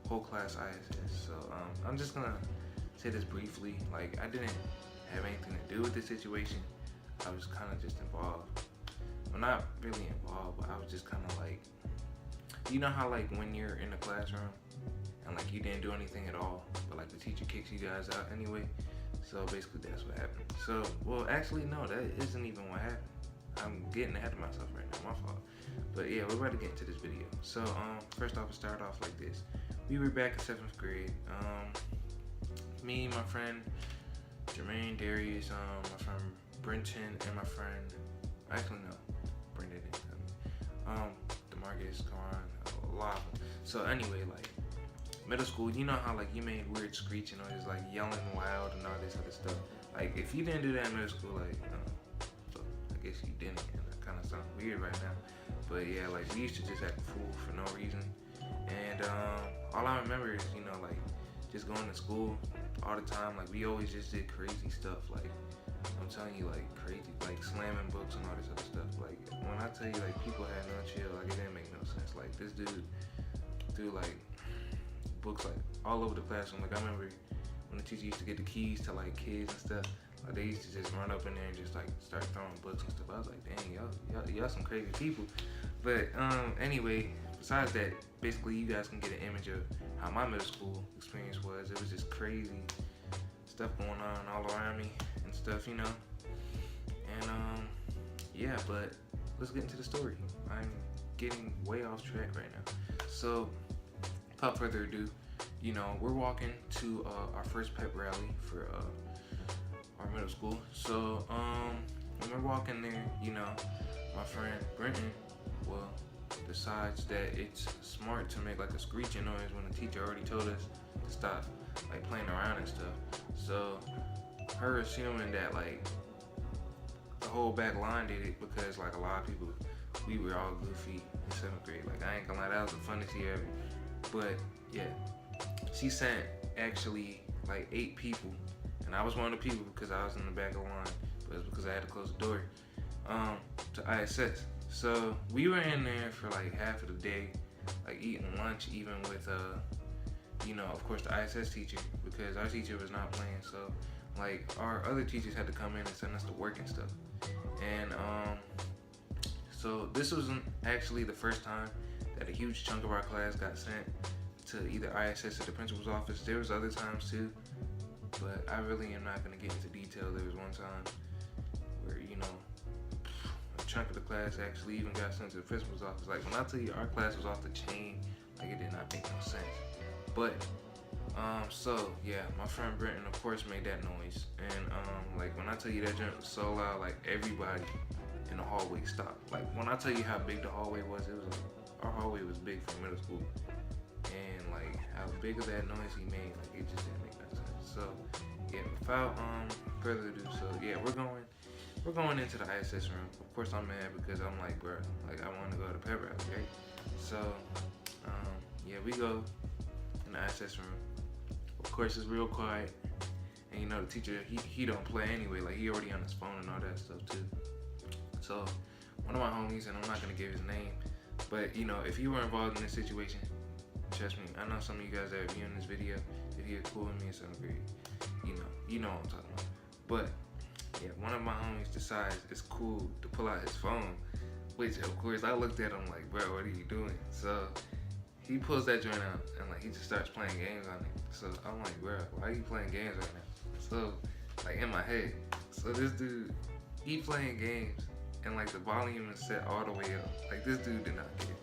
whole class ISS. So I'm just gonna say this briefly. Like, I didn't have anything to do with this situation. I was kind of just involved. Well, not really involved, but I was just kind of like, you know how like when you're in the classroom and like you didn't do anything at all, but like the teacher kicks you guys out anyway. So basically that's what happened. So, well, actually no, that isn't even what happened. I'm getting ahead of myself right now, my fault. But yeah, we're about to get into this video. So first off, it started off like this. We were back in 7th grade. Me, my friend Jermaine, Darius, my friend Brenton, and my friend, actually no, Brendan didn't come. Demarcus, Karan, a lot of them. So anyway, like middle school, you know how like you made weird screeching or just like yelling loud and all this other stuff. Like if you didn't do that in middle school, like so I guess you didn't, and that kind of sounds weird right now. But yeah, like we used to just act a fool for no reason. And all I remember is, you know, like just going to school all the time. Like we always just did crazy stuff. Like I'm telling you, like crazy, like slamming books and all this other stuff. Like when I tell you, like people had no chill, like it didn't make no sense. Like this dude threw like books like all over the classroom. Like I remember when the teacher used to get the keys to like kids and stuff. Like they used to just run up in there and just like start throwing books and stuff. I was like, dang, y'all some crazy people. But anyway, besides that, basically you guys can get an image of how my middle school experience was. It was just crazy stuff going on all around me and stuff, you know. And yeah, but let's get into the story. I'm getting way off track right now. So without further ado, you know, we're walking to our first pep rally for our middle school. So when we're walking there, you know, my friend Brenton, well, decides that it's smart to make like a screeching noise when the teacher already told us to stop like playing around and stuff. So her assuming that like the whole back line did it because like a lot of people, we were all goofy in 7th grade. Like I ain't gonna lie, that was the funnest year ever. But yeah, she sent actually like 8 people, and I was one of the people because I was in the back of the line, but it's because I had to close the door to ISS. So we were in there for like half of the day, like eating lunch even with you know, of course the ISS teacher, because our teacher was not playing. So like our other teachers had to come in and send us to work and stuff. And so this wasn't actually the first time that a huge chunk of our class got sent to either ISS or the principal's office. There was other times too, but I really am not gonna get into detail. There was one time where, you know, a chunk of the class actually even got sent to the principal's office. Like when I tell you our class was off the chain, like it did not make no sense. But so yeah, my friend Brenton of course made that noise, and like when I tell you that joint was so loud, like everybody in the hallway stopped. Like when I tell you how big the hallway was, it was like, our hallway was big for middle school, and like how big of that noise he made, like it just didn't make no sense. So yeah, without further ado, so yeah, we're going into the ISS room. Of course I'm mad because I'm like, bro, like I want to go to pep rally, right? So yeah, we go in the ISS room. Of course it's real quiet, and you know the teacher, he don't play anyway. Like he already on his phone and all that stuff too. So one of my homies, and I'm not gonna give his name, but you know, if you were involved in this situation, trust me, I know some of you guys that are viewing this video, if you're cool with me in 7th grade, you know what I'm talking about. But yeah, one of my homies decides it's cool to pull out his phone, which of course I looked at him like, bro, what are you doing? So he pulls that joint out and like he just starts playing games on it. So I'm like, bro, why are you playing games right now? So like in my head, so this dude, he playing games and like the volume is set all the way up. Like this dude did not get it.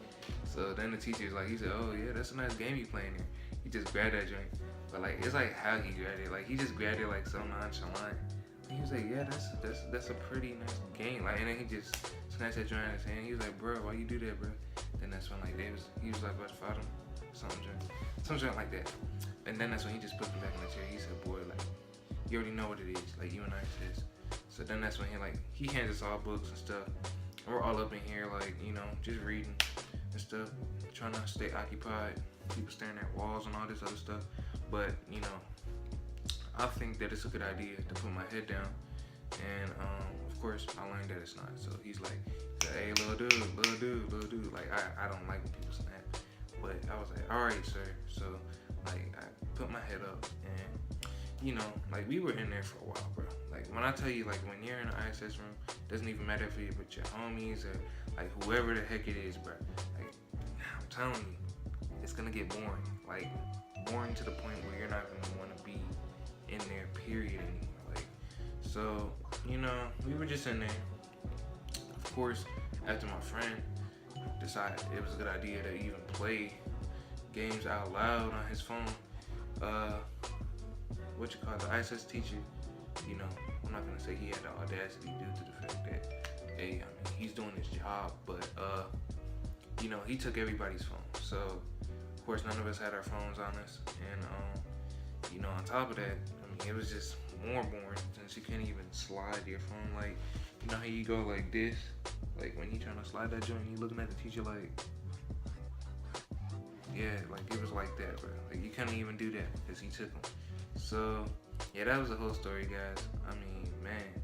So then the teacher's like, he said, oh yeah, that's a nice game you playing here. He just grabbed that joint. But like, it's like how he grabbed it. Like he just grabbed it like so nonchalant. And he was like, yeah, that's a pretty nice game. Like, and then he just snatched that joint in his hand. He was like, bro, why you do that, bro? Then that's when like he was like, let's fight him. Something like that. And then that's when he just put him back in the chair. He said, boy, like, you already know what it is. Like you and I says. So then that's when he hands us all books and stuff. And we're all up in here like, you know, just reading and stuff, trying to stay occupied, people staring at walls and all this other stuff. But you know, I think that it's a good idea to put my head down, and of course I learned that it's not. So he's like, hey, little dude, like I don't like when people snap. But I was like, all right, sir. So like I put my head up, and like we were in there for a while, bro. Like when I tell you, like when you're in an ISS room, doesn't even matter if you're with your homies or like whoever the heck it is, bro. Like I'm telling you, it's gonna get boring. Like boring to the point where you're not gonna want to be in there, period, anymore. Like so, we were just in there. Of course, after my friend decided it was a good idea to even play games out loud on his phone, the ISS teacher, I'm not gonna say he had the audacity due to the fact that, hey, I mean, he's doing his job, but he took everybody's phone. So of course none of us had our phones on us, and on top of that, I mean, it was just more boring since you can't even slide your phone. Like, how you go like this, like when you trying to slide that joint, you looking at the teacher like, yeah, like it was like that, bro. Like you couldn't even do that because he took them. So yeah, that was the whole story, guys. I mean, man,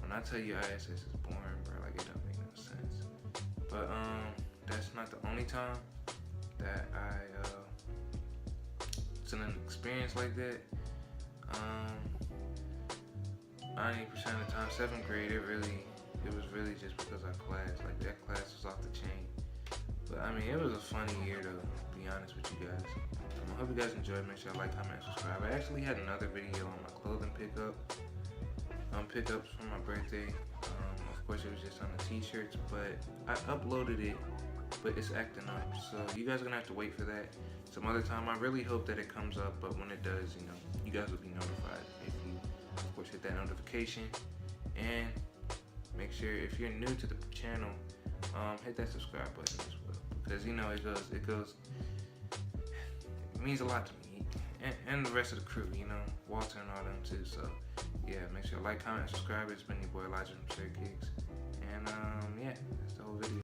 when I tell you ISS is boring, bro, like it don't make no sense. But that's not the only time that it's an experience like that. 90% of the time, 7th grade, it was really just because our class, like that class was off the chain. But I mean, it was a funny year to be honest with you guys. I hope you guys enjoyed. Make sure you like, comment, subscribe. I actually had another video on my clothing pickups for my birthday. Of course, it was just on the t-shirts, but I uploaded it, but it's acting up. So you guys are gonna have to wait for that some other time. I really hope that it comes up, but when it does, you guys will be notified if you, of course, hit that notification. And make sure if you're new to the channel, hit that subscribe button as well, because it means a lot to me and the rest of the crew, Walter and all them too. So yeah, make sure you like, comment, subscribe. It's been your boy Elijah from Cherry Kicks, and yeah, that's the whole video.